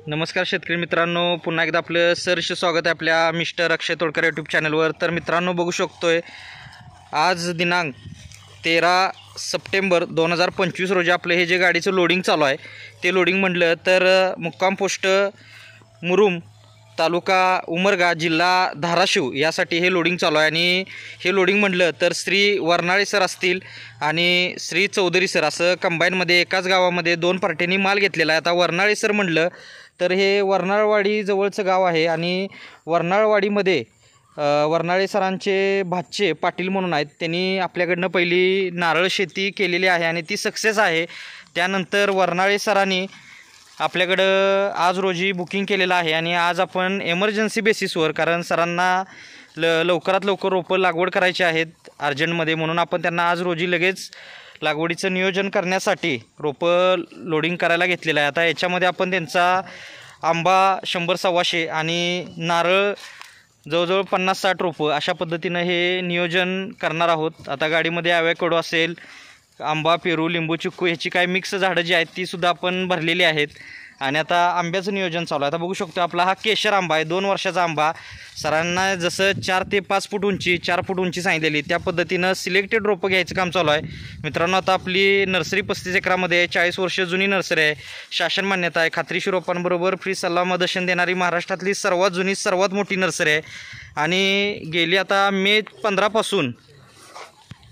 नमस्कार शेतकरी मित्रांनो, पुन्हा एकदा आपलं सहर्ष स्वागत आहे आपल्या मिस्टर अक्षय तोडकर यूट्यूब चॅनलवर। तर मित्रांनो बघू शकतोय आज दिनांक 13 सप्टेंबर 2025 रोजी आपलं हे जे गाडीचं लोडिंग चालू आहे ते लोडिंग म्हटलं तर मुक्काम पोस्ट मुरुम तालुका उमरगा जिल्हा धाराशिव यासाठी हे लोडिंग चालू आहे। आणि हे लोडिंग म्हटलं तर श्री वर्नाळे सर असतील आणि श्री चौधरी सर असं कंबाईनमध्ये एकाच गावामध्ये दोन पार्ट्यांनी माल घेतलेला आहे। आता वर्नाळे सर म्हटलं तर हे वर्नाळवाडी जवळचं गाव आहे आणि वर्नाळवाडीमध्ये वर्नाळे सरांचे भाचे पाटील म्हणून आहेत। त्यांनी आपल्याकडनं पहिली नारळ शेती केलेली आहे आणि ती सक्सेस आहे। त्यानंतर वर्नाळे सरांनी आपल्याकडं आज रोजी बुकिंग केलेलं आहे आणि आज आपण एमर्जन्सी बेसिसवर, कारण सरांना लवकरात लवकर रोपं लागवड करायची आहेत अर्जंटमध्ये, म्हणून आपण त्यांना आज रोजी लगेच लागवडीचं नियोजन करण्यासाठी रोपं लोडिंग करायला घेतलेलं आहे। आता याच्यामध्ये आपण त्यांचा आंबा 100-125 आणि नारळ जवळजवळ 50-60 रोपं अशा पद्धतीनं हे नियोजन करणार आहोत। आता गाडीमध्ये ॲवॅकडो असेल, आंबा, पेरू, लिंबू, चिक्कू ह्याची काही मिक्स झाडं जी आहेत ती सुद्धा आपण भरलेली आहेत। आणि आता आंब्याचं नियोजन चालू आहे। आता बघू शकतो आपला हा केशर आंबा आहे, 2 वर्षाचा आंबा। सरांना जसं 4 ते 5 फूट उंची, 4 फूट उंची सांगितलेली त्या पद्धतीनं सिलेक्टेड रोपं घ्यायचं काम चालू आहे मित्रांनो। आता आपली नर्सरी 35 एकरामध्ये 40 वर्ष जुनी नर्सरी आहे, शासन मान्यता आहे, खात्रीशीर रोपांबरोबर फ्री सल्ला मदर्शन देणारी महाराष्ट्रातली सर्वात जुनी सर्वात मोठी नर्सरी आहे। आणि गेली आता मे 15 पासून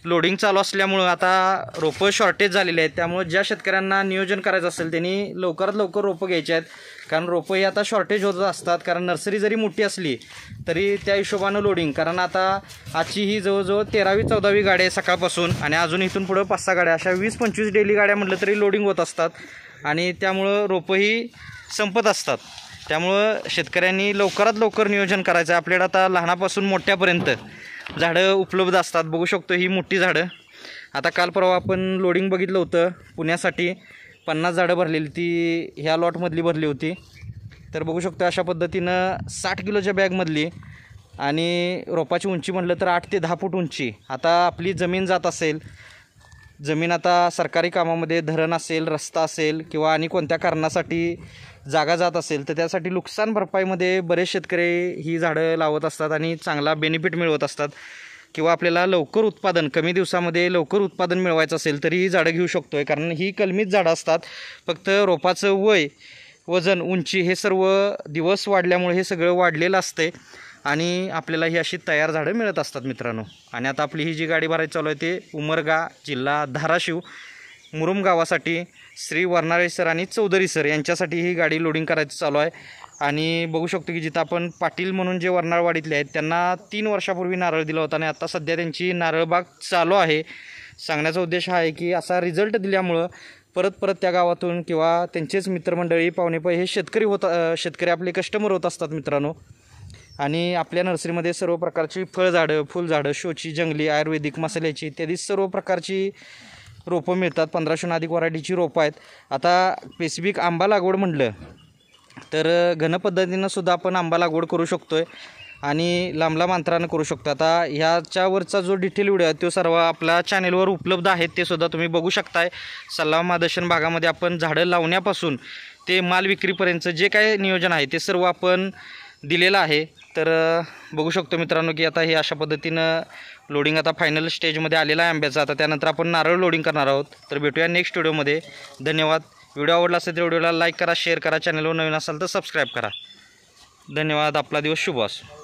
लोडिंग चालू असल्यामुळं आता रोपं शॉर्टेज झालेले आहेत। त्यामुळे ज्या शेतकऱ्यांना नियोजन करायचं असेल त्यांनी लवकरात लवकर रोपं घ्यायचे आहेत, कारण रोपं ही आता शॉर्टेज होत असतात। कारण नर्सरी जरी मोठी असली तरी त्या हिशोबानं लोडिंग, कारण आता आजची ही जवळजवळ 13वी-14वी गाडी आहे सकाळपासून आणि अजून इथून पुढं 5-6 गाड्या, अशा 20-25 डेली गाड्या म्हटलं तरी लोडिंग होत असतात आणि त्यामुळं रोपं ही संपत असतात। त्यामुळं शेतकऱ्यांनी लवकरात लवकर नियोजन करायचं आहे। आपल्याकडे आता लहानापासून मोठ्यापर्यंत झाडं उपलब्ध असतात। बघू शकतो ही मोठी झाडं। आता काल परवा आपण लोडिंग बघितलं होतं पुण्यासाठी, 50 झाडं भरलेली ती ह्या लॉटमधली भरली होती। तर बघू शकतो अशा पद्धतीनं 60 किलोच्या बॅगमधली, आणि रोपाची उंची म्हटलं तर 8 ते 10 फूट उंची। आता आपली जमीन जात असेल, जमीन आता सरकारी कामामध्ये धरण असेल, रस्ता असेल किंवा आणि कोणत्या कारणासाठी जागा जात असेल तर त्यासाठी नुकसान भरपाईमध्ये बरेच शेतकरी ही झाडं लावत असतात आणि चांगला बेनिफिट मिळवत असतात। किंवा आपल्याला लवकर उत्पादन, कमी दिवसामध्ये लवकर उत्पादन मिळवायचं असेल तरी ही झाडं घेऊ शकतो आहे, कारण ही कलमीच झाडं असतात। फक्त रोपाचं वय, वजन, उंची हे सर्व दिवस वाढल्यामुळे हे सगळं वाढलेलं असते आणि आपल्याला ही अशी तयार झाडं मिळत असतात मित्रांनो। आणि आता आपली ही जी गाडी भरायची चालू आहे ते उमरगा जिल्हा धाराशिव मुरुम गावासाठी श्री वर्नाळे सर आणि चौधरी सर यांच्यासाठी ही गाडी लोडिंग करायचं चालू आहे। आणि बघू शकतो की जिथं आपण पाटील म्हणून जे वर्नाळवाडीतले आहेत त्यांना 3 वर्षापूर्वी नारळ दिला होता आणि आता सध्या त्यांची नारळबाग चालू आहे। सांगण्याचा उद्देश हा आहे की असा रिझल्ट दिल्यामुळं परत त्या गावातून किंवा त्यांचेच मित्रमंडळी, पाहुणेपै हे शेतकरी आपले कस्टमर होत असतात मित्रांनो। आणि आपल्या नर्सरीमध्ये सर्व प्रकारची फळझाडं, फुलझाडं, शोची, जंगली, आयुर्वेदिक, मसाल्याची इत्यादी सर्व प्रकारची रोपं मिळतात। 1500 अधिक व्हरायटीची रोपं आहेत। आता स्पेसिफिक आंबा लागवड म्हटलं तर घन पद्धतीनं सुद्धा आपण आंबा लागवड करू शकतो आहे आणि लांब अंतरानं करू शकतो। आता ह्याच्यावरचा जो डिटेल व्हिडिओ आहे तो सर्व आपल्या चॅनेलवर उपलब्ध आहेत, ते सुद्धा तुम्ही बघू शकताय। सल्ला मार्गदर्शन भागामध्ये आपण झाडं लावण्यापासून ते माल विक्रीपर्यंत जे काय नियोजन आहे ते सर्व आपण दिलेलं आहे। तर बघू शकतो मित्रांनो की आता हे अशा पद्धतीनं लोडिंग आता फायनल स्टेजमध्ये आलेलं आहे आंब्याचं। आता त्यानंतर आपण नारळ लोडिंग करणार आहोत। तर भेटूया नेक्स्ट व्हिडिओमध्ये। धन्यवाद। व्हिडिओ आवडला असेल तर व्हिडिओला लाईक करा, शेअर करा, चॅनलवर नवीन असाल तर सबस्क्राईब करा। धन्यवाद। आपला दिवस शुभ असो।